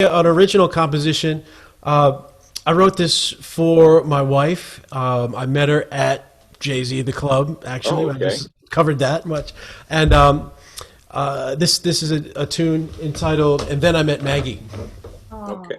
an original composition. I wrote this for my wife. I met her at Jay-Z, the club, actually. Oh, I okay. just covered that much. And this is a tune entitled "And Then I Met Maggie." Okay.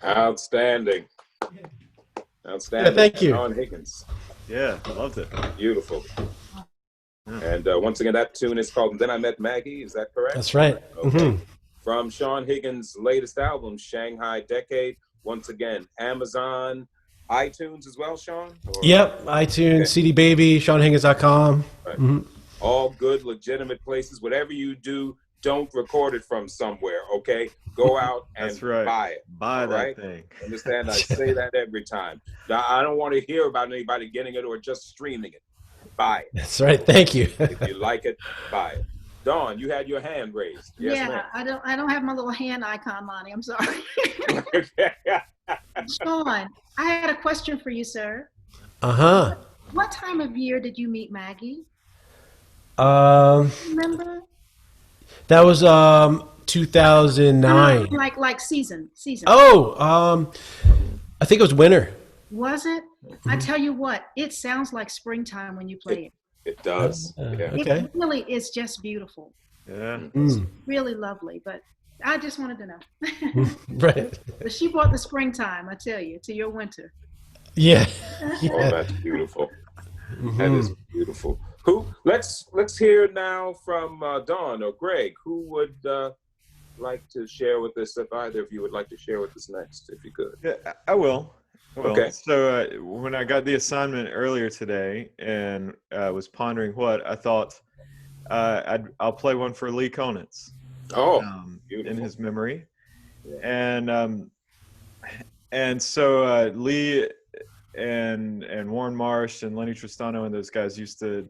Outstanding. Yeah, Outstanding. thank you. Sean Higgins. Yeah, loved it. Beautiful. Yeah. And once again, that tune is called Then I Met Maggie. Is that correct? That's right. Okay. From Sean Higgins' latest album, Shanghai Decade. once again, Amazon, iTunes as well, Sean? Or- Yep, iTunes, Okay. CD Baby, SeanHiggins.com. Right. Mhm. All good, legitimate places. Whatever you do, don't record it from somewhere, okay? Go out and That's right. buy it. Buy all that right? thing. Understand? I say that every time. Now, I don't want to hear about anybody getting it or just streaming it. Buy it. That's right. Thank you. If you like it, buy it. Dawn, you had your hand raised. Yes, Yeah, I don't have my little hand icon, Lonnie. I'm sorry. ma'am. Sean, I had a question for you, sir. Uh-huh. What time of year did you meet Maggie? Remember? That was 2009. Like season. Oh, I think it was winter. Was it? I tell you what, it sounds like springtime when you play it. It does. Yeah. Okay. It really is just beautiful. Yeah. Mm. Really lovely. But I just wanted to know. Right. But she brought the springtime, I tell you, to your winter. Yeah. Oh, Yeah. that's beautiful. That is beautiful. Who? Let's hear now from Dawn or Greg. Who would like to share with us? If either of you would like to share with us next, if you could. Yeah, I will. Okay. So when I got the assignment earlier today and was pondering what, I thought I'll play one for Lee Konitz Oh, in beautiful. his memory. Yeah. And so Lee and Warren Marsh and Lenny Tristano and those guys used to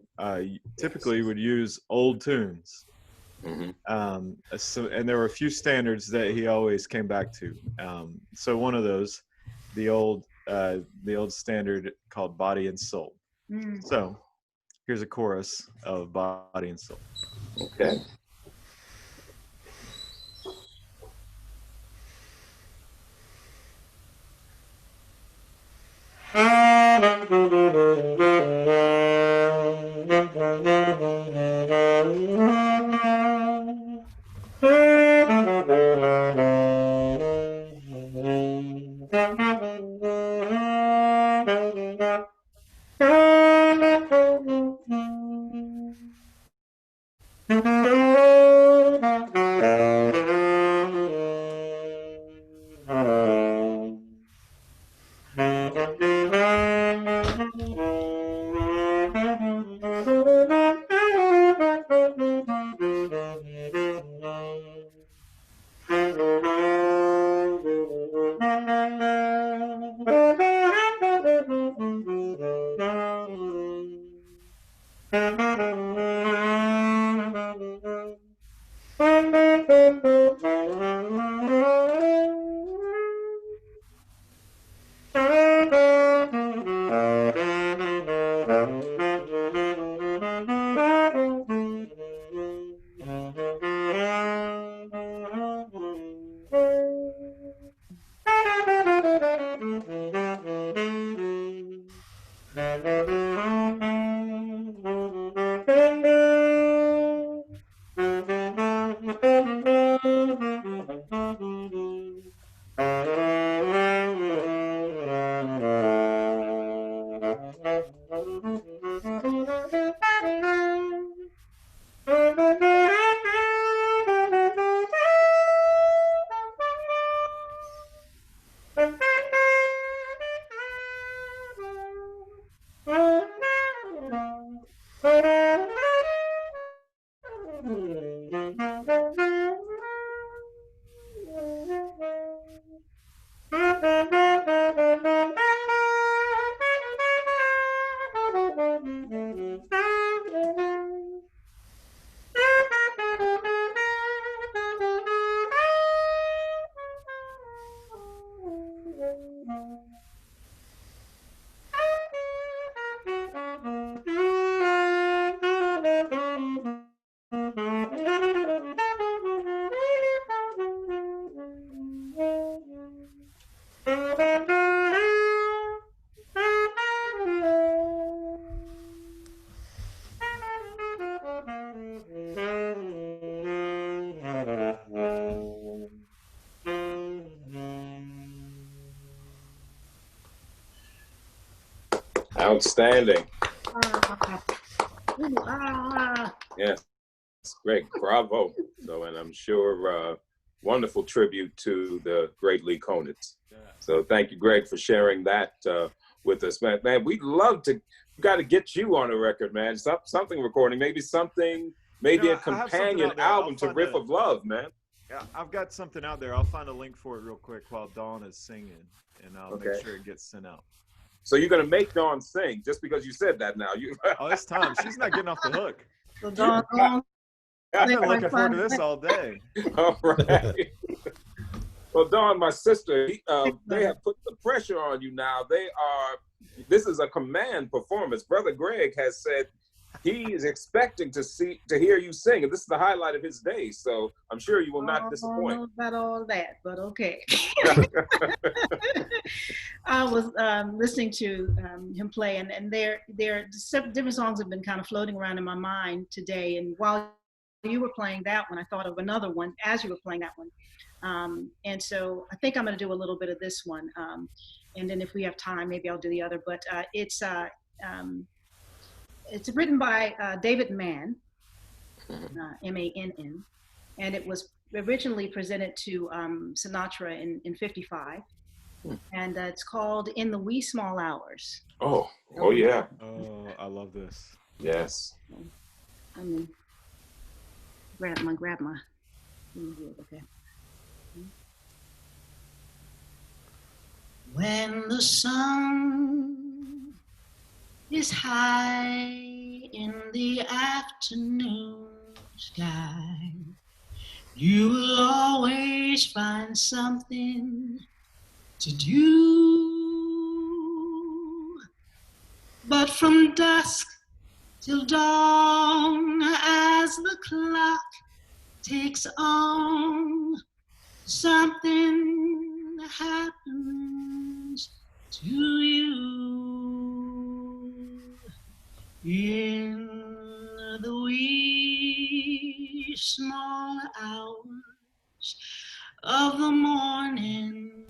typically would use old tunes. Mhm. And there were a few standards that he always came back to. So one of those, the old standard called Body and Soul. Mm. So here's a chorus of Body and Soul. Okay. Outstanding. Yes, great, bravo. So, and I'm sure wonderful tribute to the great Lee Konitz. Yeah. So thank you, Greg, for sharing that with us, man. Man, we'd love to. We got to get you on a record, man. Something recording, maybe something, maybe a I have something companion out there. I'll album to find Riff a- of Love, man. Yeah, I've got something out there. I'll find a link for it real quick while Dawn is singing, and I'll make sure it gets sent out. So you're gonna make Dawn sing just because you said that now? You Oh, it's time. She's not getting off the hook. So Dawn, go on. I've been looking forward to this all day. all right. Well, Dawn, my sister, they have put the pressure on you now. This is a command performance. Brother Greg has said he is expecting to hear you sing, and this is the highlight of his day. So I'm sure you will not disappoint. I don't know about all that, but okay. I was listening to him play, and there different songs have been kind of floating around in my mind today. And while you were playing that one, I thought of another one as you were playing that one. And so I think I'm going to do a little bit of this one. And then if we have time, maybe I'll do the other. But it's written by David Mann, M-A-N-N. And it was originally presented to Sinatra in 55. And it's called In the Wee Small Hours. Oh yeah. Oh, I love this. Yes. Let me grab my. Okay. When the sun is high in the afternoon sky, you will always find something to do. But from dusk till dawn, as the clock takes on, something happens to you. In the wee small hours of the morning,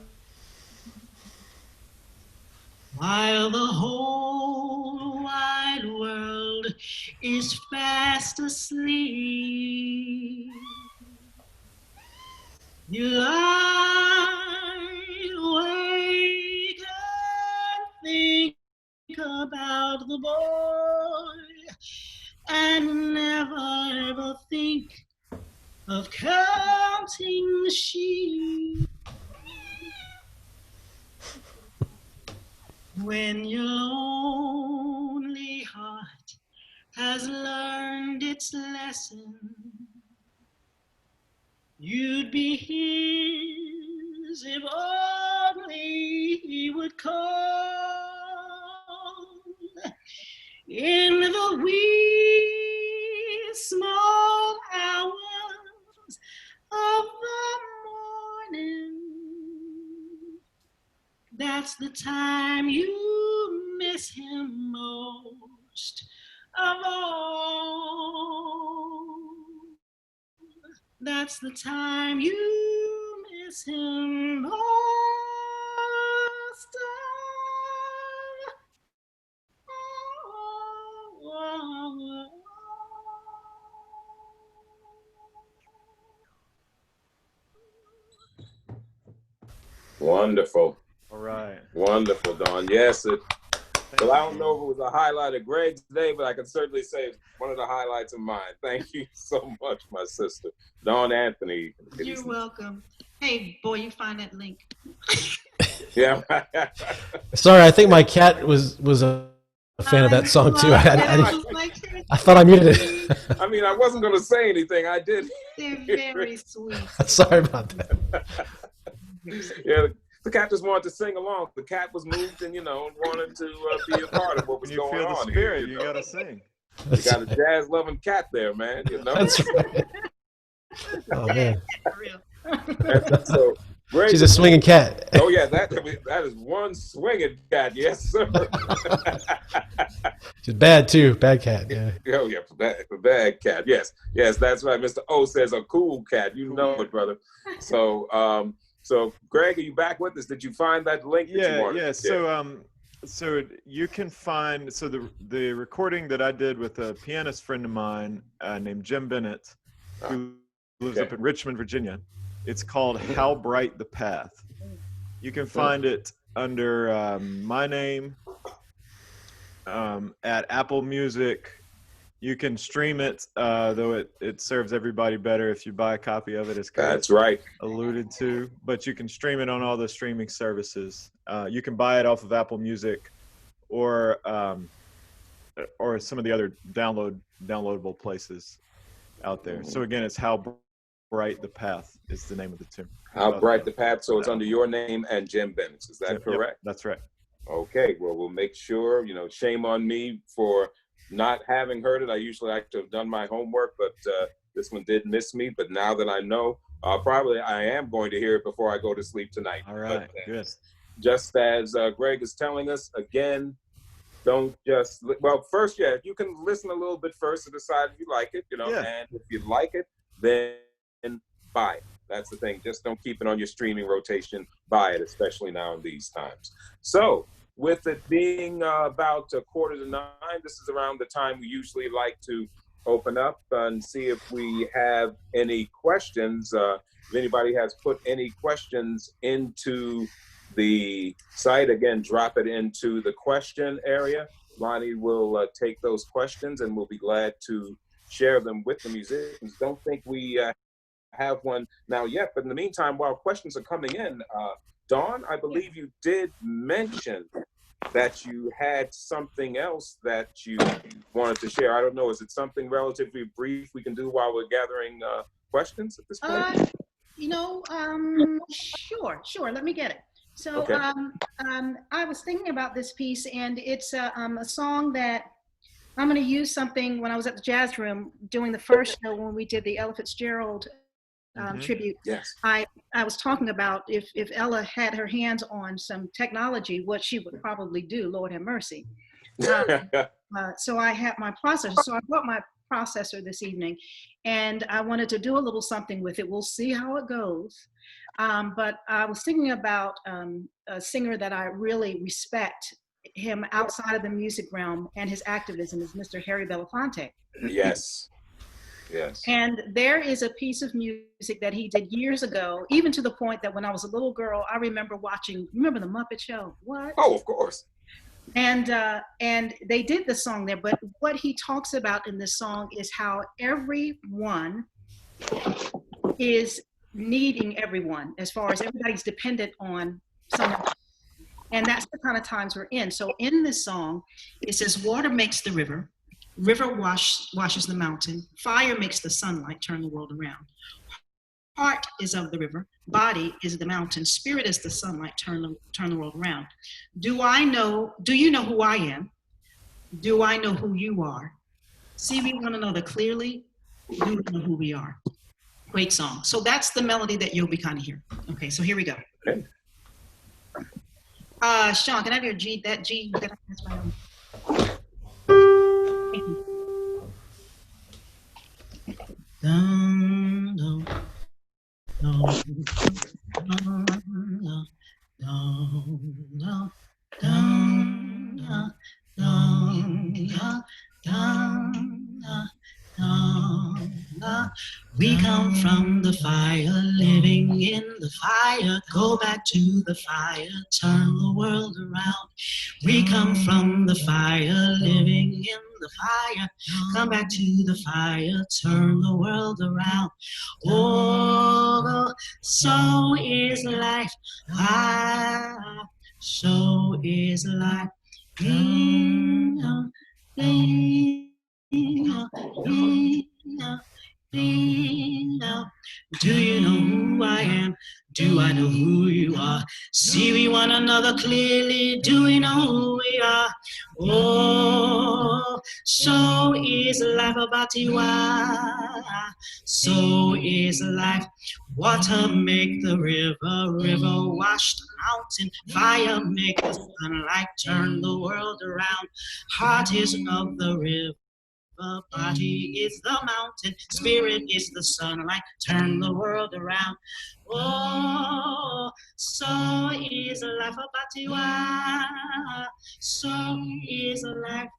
while the whole wide world is fast asleep, you lie awake and think about the boy, and never ever think of counting the sheep. When your lonely heart has learned its lesson, you'd be his if only he would call. In the wee small hours of the morning, that's the time you miss him most of all. That's the time you miss him most of all. Wonderful. All right. Wonderful, Dawn. Yes. Well, I don't know if it was a highlight of Greg's day, but I can certainly say it's one of the highlights of mine. Thank you so much, my sister. Dawn Anthony. You're welcome. Hey, boy, you find that link. Yeah. Sorry, I think my cat was a fan of that song too. I thought I muted it. I mean, I wasn't going to say anything. I did. They're very sweet. Sorry about that. Yeah, the cat just wanted to sing along. The cat was moved and, wanted to be a part of what was When you going feel the on spirit, here. you gotta sing. You got a jazz-loving cat there, man. That's right. Oh man, For real. So, Greg, she's a swinging cat. oh yeah, that is one swinging cat. Yes, sir. She's bad too. Bad cat. Yeah. Oh yeah, bad cat. Yes, that's right. Mr. O says a cool cat. You know it, brother. So, so Greg, are you back with us? Did you find that link? That you wanted? Yeah. So you can find the recording that I did with a pianist friend of mine named Jim Bennett, who lives up in Richmond, Virginia. It's called How Bright the Path. You can find it under my name at Apple Music. You can stream it, though it serves everybody better if you buy a copy of it, as That's right. alluded to. But you can stream it on all the streaming services. You can buy it off of Apple Music or some of the other downloadable places out there. So again, it's How Bright the Path is the name of the tune. How Bright the Path. So it's under your name and Jim Bennett's. Is that correct? Yep, that's right. Okay. Well, we'll make sure, shame on me for not having heard it. I usually like to have done my homework, but this one did miss me. But now that I know, I am going to hear it before I go to sleep tonight. All right, good. Just as Greg is telling us, again, don't just, first, you can listen a little bit first to decide if you like it, and if you like it, then buy it. That's the thing. Just don't keep it on your streaming rotation. Buy it, especially now in these times. So with it being about 8:45, this is around the time we usually like to open up and see if we have any questions. If anybody has put any questions into the site, again, drop it into the question area. Lonnie will take those questions and we'll be glad to share them with the musicians. Don't think we have one now yet, but in the meantime, while questions are coming in, Dawn, I believe you did mention that you had something else that you wanted to share. I don't know, is it something relatively brief we can do while we're gathering questions at this point? Sure. Let me get it. So okay. I was thinking about this piece, and it's a song that I'm going to use something when I was at the Jazz Room doing the first show when we did the Ella Fitzgerald tribute. Yes. I was talking about if Ella had her hands on some technology, what she would probably do, Lord have mercy. So I had my processor. So I brought my processor this evening, and I wanted to do a little something with it. We'll see how it goes. But I was thinking about a singer that I really respect him outside of the music realm and his activism is Mr. Harry Belafonte. Yes. And there is a piece of music that he did years ago, even to the point that when I was a little girl, I remember remember the Muppet Show? What? Oh, of course. And they did the song there, but what he talks about in this song is how everyone is needing everyone, as far as everybody's dependent on someone. And that's the kind of times we're in. So in this song, it says, water makes the river, river washes the mountain, fire makes the sunlight turn the world around. Heart is of the river, body is the mountain, spirit is the sunlight turn the world around. Do you know who I am? Do I know who you are? See we one another clearly, do we know who we are? Great song. So that's the melody that you'll be kind of hearing. Okay, so here we go. Okay. Sean, can I have your G? That G, that's my own. Thank you. Dun, dun, dun, dun, dun, dun, dun, dun, dun, dun, dun. We come from the fire, living in the fire, go back to the fire, turn the world around. We come from the fire, living in the fire, come back to the fire, turn the world around. Oh, so is life, so is life. Do you know who I am? Do I know who you are? See we one another clearly. Do we know who we are? Oh, so is life abatiwa. So is life. Water make the river, river wash the mountain. Fire make the sunlight turn the world around. Heart is of the river. Body is the mountain, spirit is the sunlight, turn the world around. Oh, so is life a batiwa, so is life.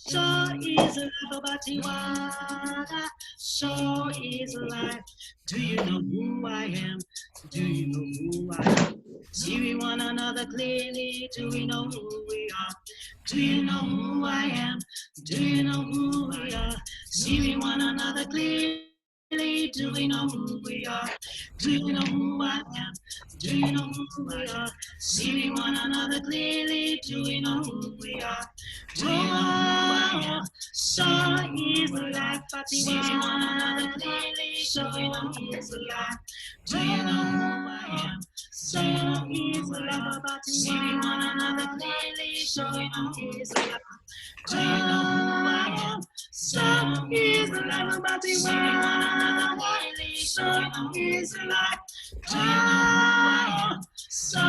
So is life, Batiwada. So is life. Do you know who I am? Do you know who I am? See we one another clearly. Do we know who we are? Do you know who I am? Do you know who we are? See we one another clearly. Do we know who we are? Do you know who I am? Do you know who we are? See we one another clearly. Do we know who we are? Do you know who I am? So is life, see we one another clearly. So is life. Do you know who I am? So is life, see we one another clearly. So is life. Do you know who I am? So is life, see we one another clearly. So is life. Do you know who I am? So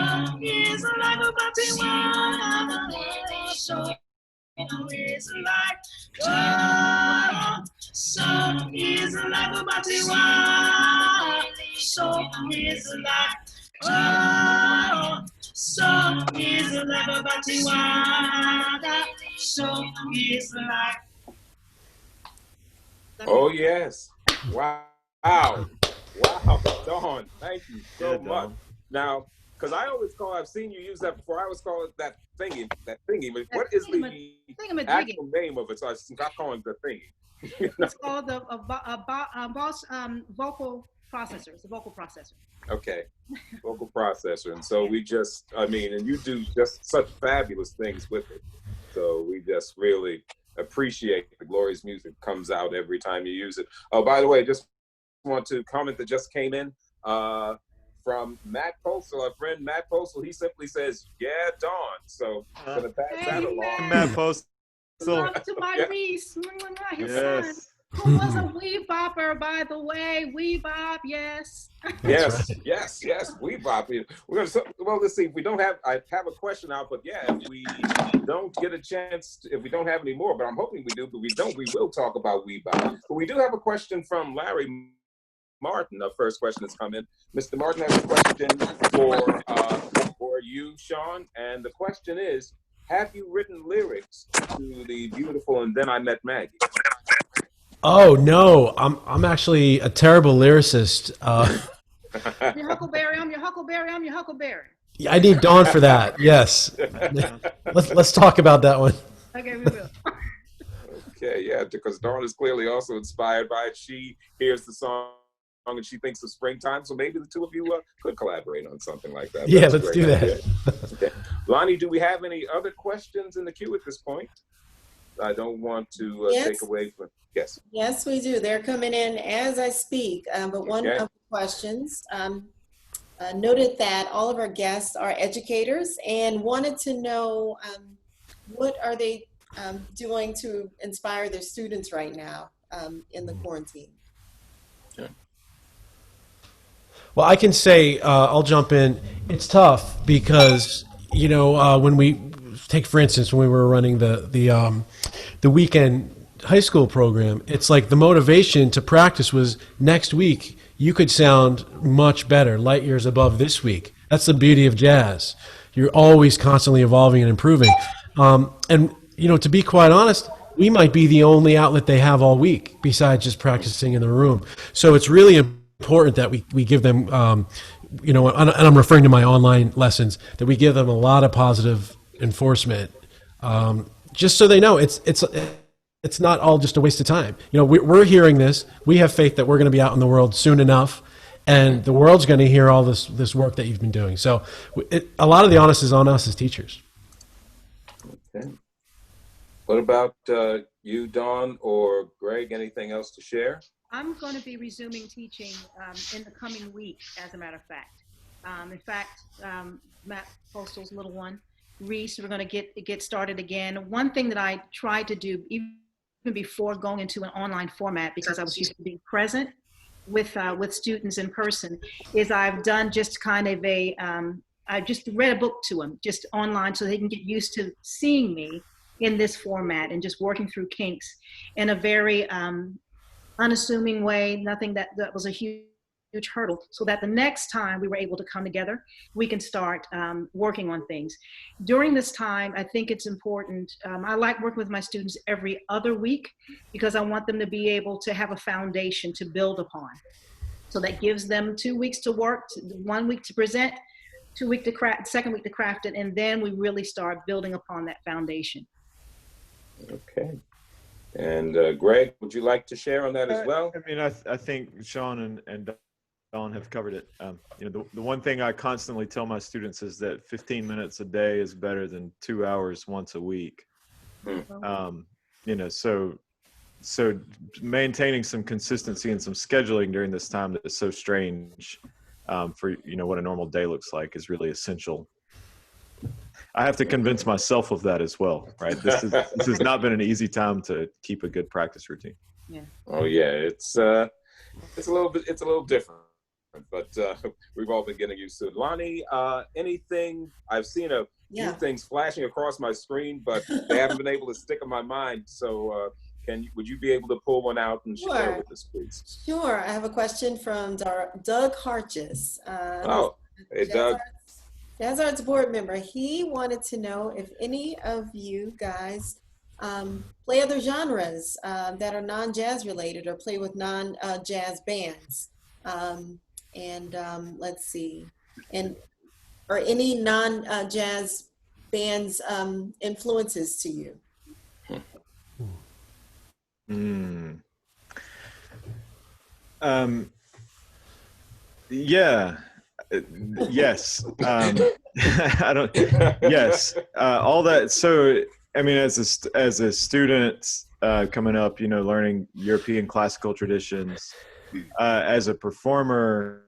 is life, see we one another clearly. So is life. Oh, so is life, Batiwa. So is life. Oh, so is life, Batiwa. So is life. Oh yes. Wow. Wow. Wow. Dawn, thank you so Yeah, much. Dawn. Now, because I've seen you use that before. I always call it that thingy. But what is the actual name of it? So I stop calling it the thingy. You know? It's called the vocal processor. It's a vocal processor. Okay, vocal processor. And so and you do just such fabulous things with it. So we just really appreciate the glorious music that comes out every time you use it. Oh, by the way, just want to comment that just came in from Matt Postal, our friend Matt Postal. He simply says, "Yeah, Dawn." So I'm gonna pass that along. Matt Post. Love to my Reese, his son, who was a wee bopper, by the way. Wee bop, yes. Yes, yes, wee bop. We're gonna. Well, let's see. If we don't have, I have a question out, but yeah, if we don't get a chance, if we don't have any more, but I'm hoping we do. But we don't. We will talk about wee bop. But we do have a question from Larry Martin. The first question that's come in. Mr. Martin has a question for you, Sean, and the question is: have you written lyrics to the beautiful "And Then I Met Maggie"? Oh no, I'm actually a terrible lyricist. Your Huckleberry, I'm your Huckleberry, I'm your Huckleberry. I need Dawn for that. Yes, let's talk about that one. Okay, we will. Okay, yeah, because Dawn is clearly also inspired by it. She hears the song and she thinks of springtime, so maybe the two of you could collaborate on something like that. Yeah, That's let's do that. Okay. Lonnie, do we have any other questions in the queue at this point? I don't want to take away from. Yes. Yes, we do. They're coming in as I speak. But one of the questions noted that all of our guests are educators and wanted to know what are they doing to inspire their students right now in the quarantine. Well, I can say, I'll jump in. It's tough because, when we take, for instance, when we were running the weekend high school program, it's like the motivation to practice was next week you could sound much better, light years above this week. That's the beauty of jazz. You're always constantly evolving and improving. And to be quite honest, we might be the only outlet they have all week besides just practicing in the room. So it's really important that we give them, and I'm referring to my online lessons, that we give them a lot of positive enforcement, just so they know it's not all just a waste of time. We're hearing this. We have faith that we're going to be out in the world soon enough, and the world's going to hear all this work that you've been doing. So a lot of the onus is on us as teachers. Okay. What about you, Dawn, or Greg? Anything else to share? I'm going to be resuming teaching in the coming week, as a matter of fact. Matt Postal's little one, Reese, we're going to get started again. One thing that I tried to do, even before going into an online format, because I was used to being present with students in person, is I've done just kind of I just read a book to them, just online, so they can get used to seeing me in this format and just working through kinks in a very unassuming way, nothing that was a huge huge hurdle, so that the next time we were able to come together, we can start working on things. During this time, I think it's important. I like working with my students every other week because I want them to be able to have a foundation to build upon. So that gives them 2 weeks to work, 1 week to present, 2 weeks to craft, second week to craft it, and then we really start building upon that foundation. Okay. And Greg, would you like to share on that as well? I mean, I think Sean and Dawn have covered it. The one thing I constantly tell my students is that 15 minutes a day is better than 2 hours once a week. So maintaining some consistency and some scheduling during this time that is so strange for what a normal day looks like is really essential. I have to convince myself of that as well, right? This has not been an easy time to keep a good practice routine. Yeah. Oh yeah, it's a little different, but we've all been getting used to it. Lonnie, anything? I've seen a few things flashing across my screen, but they haven't been able to stick in my mind. So would you be able to pull one out and share with us, please? Sure. I have a question from Doug Harches. Hey Doug. Jazz Arts board member. He wanted to know if any of you guys play other genres that are non-jazz related or play with non-jazz bands. Let's see. Or any non-jazz bands influences to you? Yeah. Yes. I don't. Yes. All that. So, I mean, as a student coming up, learning European classical traditions. As a performer,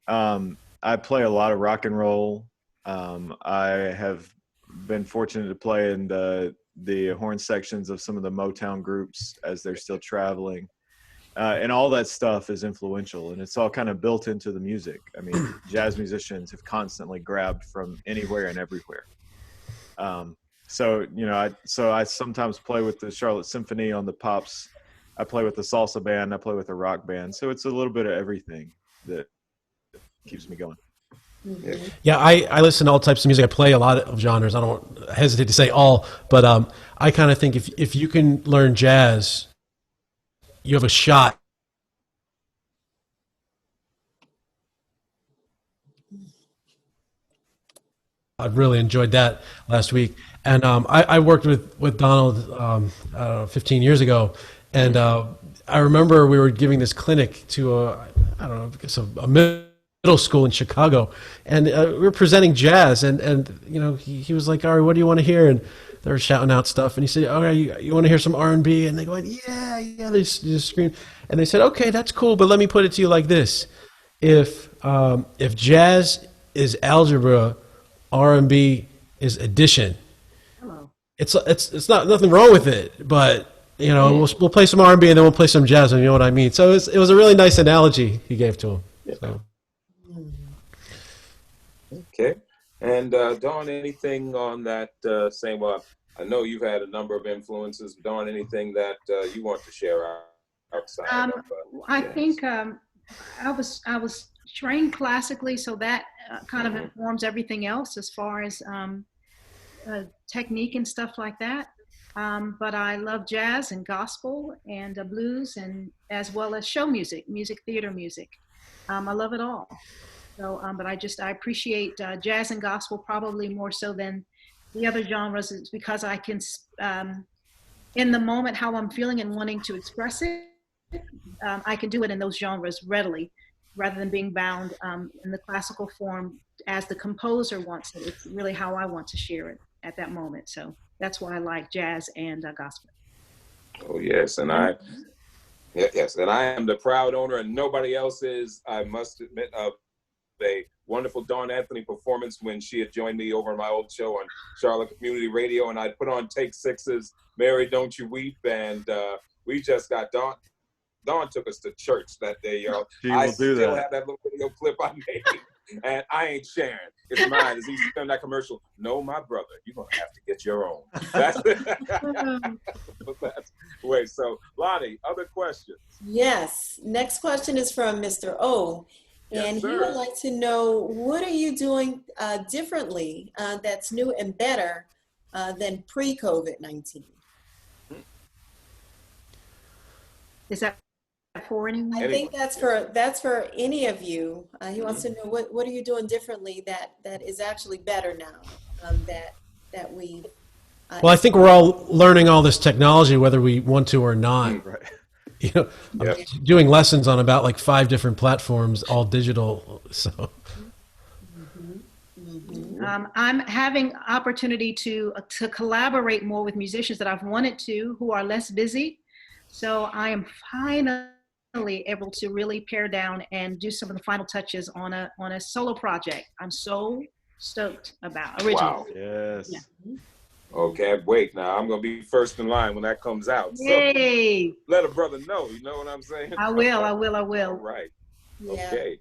I play a lot of rock and roll. I have been fortunate to play in the horn sections of some of the Motown groups as they're still traveling. And all that stuff is influential, and it's all kind of built into the music. I mean, jazz musicians have constantly grabbed from anywhere and everywhere. So I sometimes play with the Charlotte Symphony on the pops. I play with the salsa band. I play with a rock band. So it's a little bit of everything that keeps me going. Yeah, I listen to all types of music. I play a lot of genres. I don't hesitate to say all, but I kind of think if you can learn jazz, you have a shot. I really enjoyed that last week. And I worked with Donald 15 years ago. And I remember we were giving this clinic to a middle school in Chicago. And we were presenting jazz. And he was like, Ari, what do you want to hear? And they were shouting out stuff, and he said, "Oh, you want to hear some R&B?" And they go, "Yeah." They just screamed, and they said, "Okay, that's cool, but let me put it to you like this: if jazz is algebra, R&B is addition. Hello. It's not nothing wrong with it, but we'll play some R&B and then we'll play some jazz, and you know what I mean." So it was a really nice analogy he gave to him. Yeah. So. Okay. And Dawn, anything on that same? I know you've had a number of influences. Dawn, anything that you want to share outside? I think I was trained classically, so that kind of informs everything else as far as technique and stuff like that. But I love jazz and gospel and blues, and as well as show music, theater music. I love it all. So, but I appreciate jazz and gospel probably more so than the other genres, is because I can, in the moment, how I'm feeling and wanting to express it, I can do it in those genres readily, rather than being bound in the classical form as the composer wants it. It's really how I want to share it at that moment. So that's why I like jazz and gospel. Oh yes, and I am the proud owner, and nobody else is. I must admit, of a wonderful Dawn Anthony performance when she had joined me over on my old show on Charlotte Community Radio, and I'd put on Take Six's "Mary, Don't You Weep," and we just got Dawn took us to church that day, y'all. She I will do still that. have that little video clip I made And I ain't sharing. It's mine. As he said in that commercial, no, my brother, you're going to have to get your own. That's wait, so Lonnie, other questions? Yes. Next question is from Mr. O. And Yes, he would like to know, what are you doing differently that's new and better than pre-COVID-19? Is that for anyone? I think that's for any of you. He wants to know, what are you doing differently that is actually better now that we. Well, I think we're all learning all this technology, whether we want to or not. Right. You know, I'm doing lessons on about like 5 different platforms, all digital. So I'm having opportunity to collaborate more with musicians that I've wanted to, who are less busy. So I am finally able to really pare down and do some of the final touches on a solo project. I'm so stoked about originally. Wow. Yes. Yeah. Okay, wait. Now I'm gonna be first in line when that comes out. So Yay! let a brother know. You know what I'm saying? I will. All right. Yeah. Okay.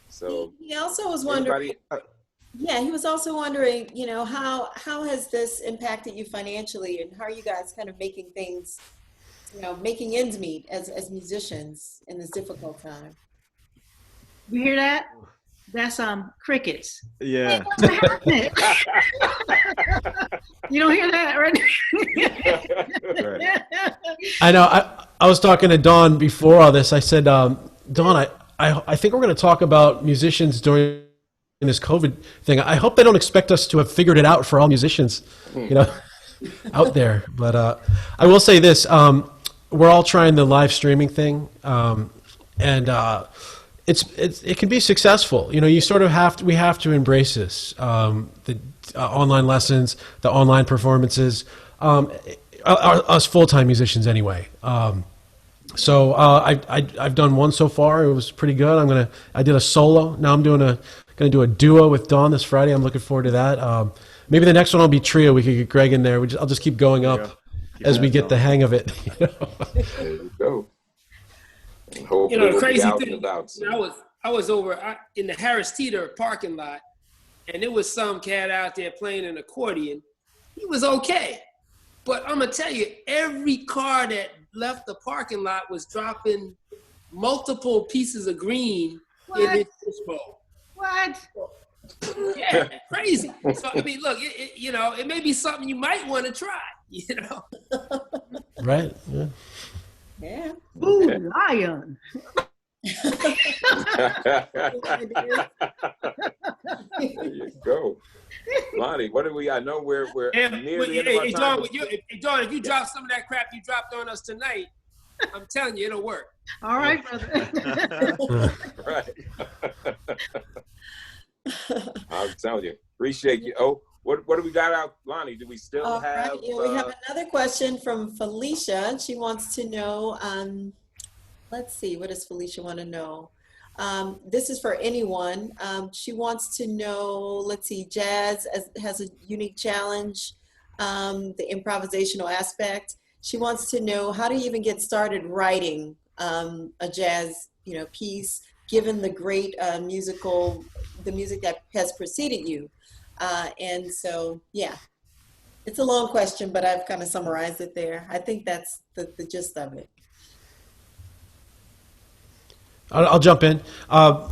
So He also was wondering. Yeah, he was also wondering, how has this impacted you financially, and how are you guys kind of making things, making ends meet as musicians in this difficult time? You hear that? That's crickets. Yeah. You don't hear that, right? Right. I know. I was talking to Dawn before all this. I said, Dawn, I think we're going to talk about musicians during this COVID thing. I hope they don't expect us to have figured it out for all musicians, out there. But I will say this: we're all trying the live streaming thing, and it can be successful. You sort of we have to embrace this. The online lessons, the online performances, us full-time musicians anyway. So I've done one so far. It was pretty good. I did a solo. Now I'm gonna do a duo with Dawn this Friday. I'm looking forward to that. Maybe the next one will be trio. We could get Greg in there. I'll just keep going up as we get the hang of it. there you go. The crazy thing, I was over in the Harris Teeter parking lot, and there was some cat out there playing an accordion. He was okay. But I'm going to tell you, every car that left the parking lot was dropping multiple pieces of green in his fishbowl. What? Yeah, crazy. So, I mean, look, it may be something you might want to try, Right? Yeah. Yeah. Ooh, lion. There you go. Lonnie, what do we? I know we're near the end of our time. John, if you drop some of that crap you dropped on us tonight, I'm telling you, it'll work. All right, brother. Right. I'm telling you, appreciate you. Oh, what do we got out, Lonnie? Do we still have? Right. Yeah, we have another question from Felicia. She wants to know. Let's see, what does Felicia want to know? This is for anyone. She wants to know, let's see, jazz has a unique challenge, the improvisational aspect. She wants to know, how do you even get started writing a jazz, piece, given the great the music that has preceded you? And so, yeah, it's a long question, but I've kind of summarized it there. I think that's the gist of it. I'll jump in.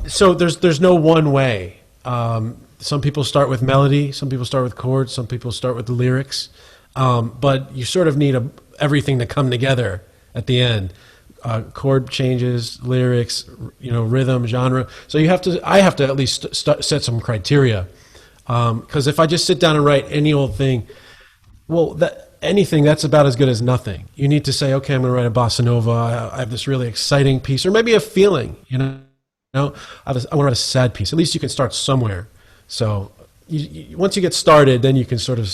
So there's no one way. Some people start with melody, some people start with chords, some people start with the lyrics. But you sort of need everything to come together at the end. Chord changes, lyrics, rhythm, genre. So I have to at least set some criteria. Because if I just sit down and write any old thing, anything, that's about as good as nothing. You need to say, okay, I'm going to write a bossa nova. I have this really exciting piece, or maybe a feeling, I want to write a sad piece. At least you can start somewhere. So once you get started, then you can sort of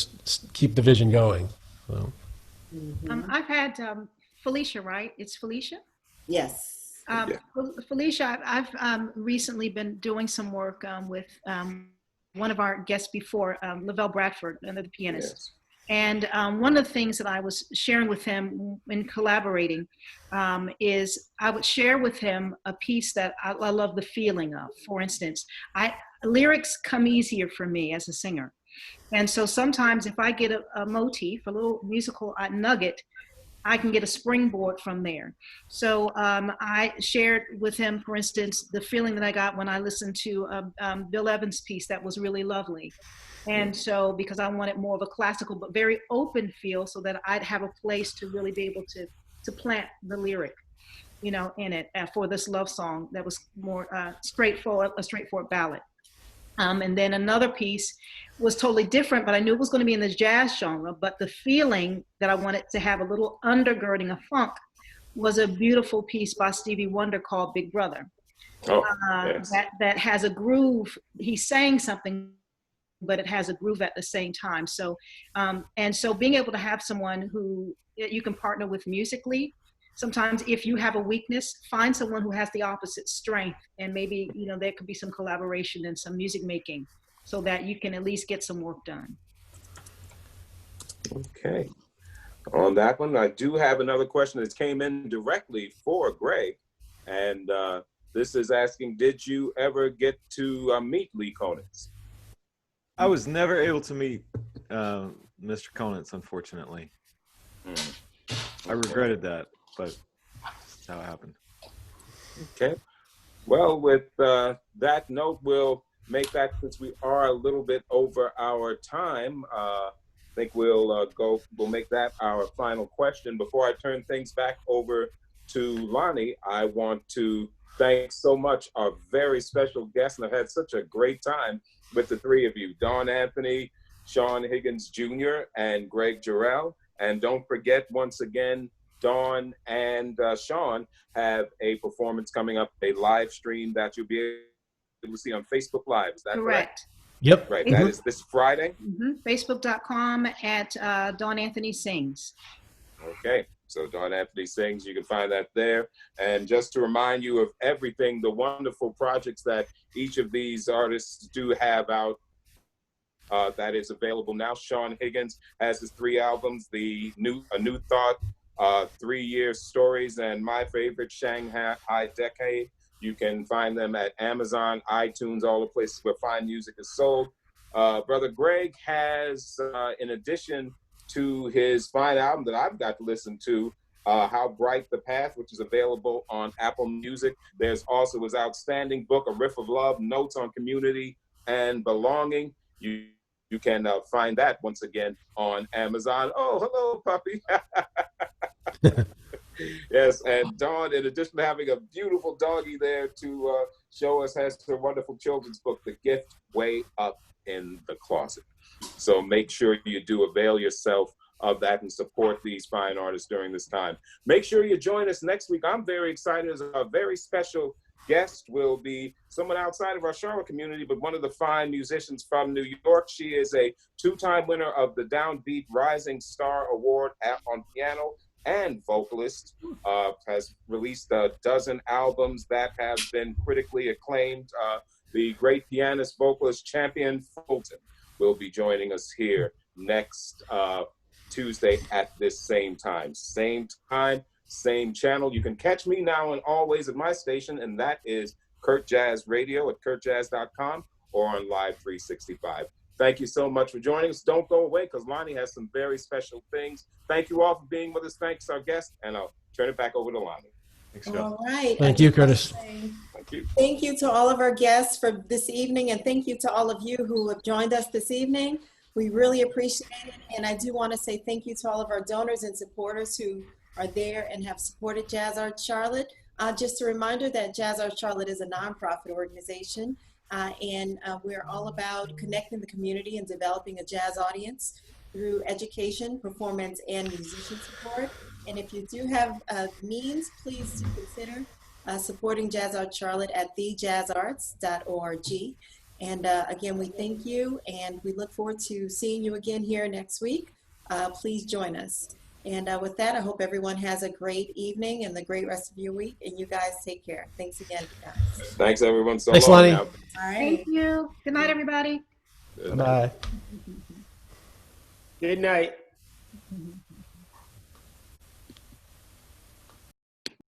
keep the vision going. So. I've had Felicia, right? It's Felicia? Yes. Felicia, I've recently been doing some work with one of our guests before, Lavelle Bradford, the pianist. Yes. And one of the things that I was sharing with him in collaborating is I would share with him a piece that I love the feeling of. For instance, lyrics come easier for me as a singer. And so sometimes if I get a motif, a little musical nugget, I can get a springboard from there. So I shared with him, for instance, the feeling that I got when I listened to Bill Evans' piece that was really lovely. And so because I wanted more of a classical but very open feel so that I'd have a place to really be able to plant the lyric, you know, in it for this love song that was more straightforward, a straightforward ballad. And then another piece was totally different, but I knew it was going to be in the jazz genre, but the feeling that I wanted to have a little undergirding of funk was a beautiful piece by Stevie Wonder called Big Brother. Yes. That has a groove. He's saying something, but it has a groove at the same time. So, and so being able to have someone who you can partner with musically, sometimes if you have a weakness, find someone who has the opposite strength, and maybe, you know, there could be some collaboration and some music making so that you can at least get some work done. Okay. On that one, I do have another question that came in directly for Greg. And this is asking, did you ever get to meet Lee Konitz? I was never able to meet Mr. Konitz, unfortunately. I regretted that, but that's how it happened. Okay. Well, with that note, we'll make that, since we are a little bit over our time, I think we'll make that our final question. Before I turn things back over to Lonnie, I want to thank so much our very special guests, and I've had such a great time with the three of you, Don Anthony, Sean Higgins Jr., and Greg Jarrell. And don't forget, once again, Dawn and Sean have a performance coming up, a live stream that you'll be able to see on Facebook Live. Is that correct? Yep. Right. That is this Friday? Facebook.com at Dawn Anthony Sings. Okay. So Dawn Anthony Sings, you can find that there. And just to remind you of everything, the wonderful projects that each of these artists do have out, that is available now. Sean Higgins has his 3 albums, A New Thought, 3 Year Stories, and my favorite, Shanghai Decade. You can find them at Amazon, iTunes, all the places where fine music is sold. Brother Greg has, in addition to his fine album that I've got to listen to, How Bright the Path, which is available on Apple Music. There's also his outstanding book, A Riff of Love, Notes on Community and Belonging. You can find that once again on Amazon. Oh, hello, puppy. Yes, and Dawn, in addition to having a beautiful doggy there to show us, has her wonderful children's book, The Gift, way up in the closet. So make sure you do avail yourself of that and support these fine artists during this time. Make sure you join us next week. I'm very excited. As a very special guest will be someone outside of our Charlotte community, but one of the fine musicians from New York. She is a 2-time winner of the Downbeat Rising Star Award on piano and vocalist, has released a dozen albums that have been critically acclaimed. The great pianist, vocalist, Champion Fulton will be joining us here next Tuesday at this same time. Same channel. You can catch me now and always at my station, and that is Kurt Jazz Radio at kurtjazz.com or on Live 365. Thank you so much for joining us. Don't go away, because Lonnie has some very special things. Thank you all for being with us. Thanks our guest, and I'll turn it back over to Lonnie. Thanks, Joe. All right. Thank you, Curtis. Thank you. Thank you to all of our guests for this evening, and thank you to all of you who have joined us this evening. We really appreciate it, and I do want to say thank you to all of our donors and supporters who are there and have supported Jazz Art Charlotte. Just a reminder that Jazz Art Charlotte is a nonprofit organization, and we're all about connecting the community and developing a jazz audience through education, performance, and musician support. And if you do have means, please do consider supporting Jazz Art Charlotte at thejazzarts.org. And again, we thank you, and we look forward to seeing you again here next week. Please join us. And with that, I hope everyone has a great evening and the great rest of your week. And you guys take care. Thanks again, guys. Thanks, everyone. So Thanks, long Lonnie. now. All right. Thank you. Good night, everybody. Good night. Bye. Good night.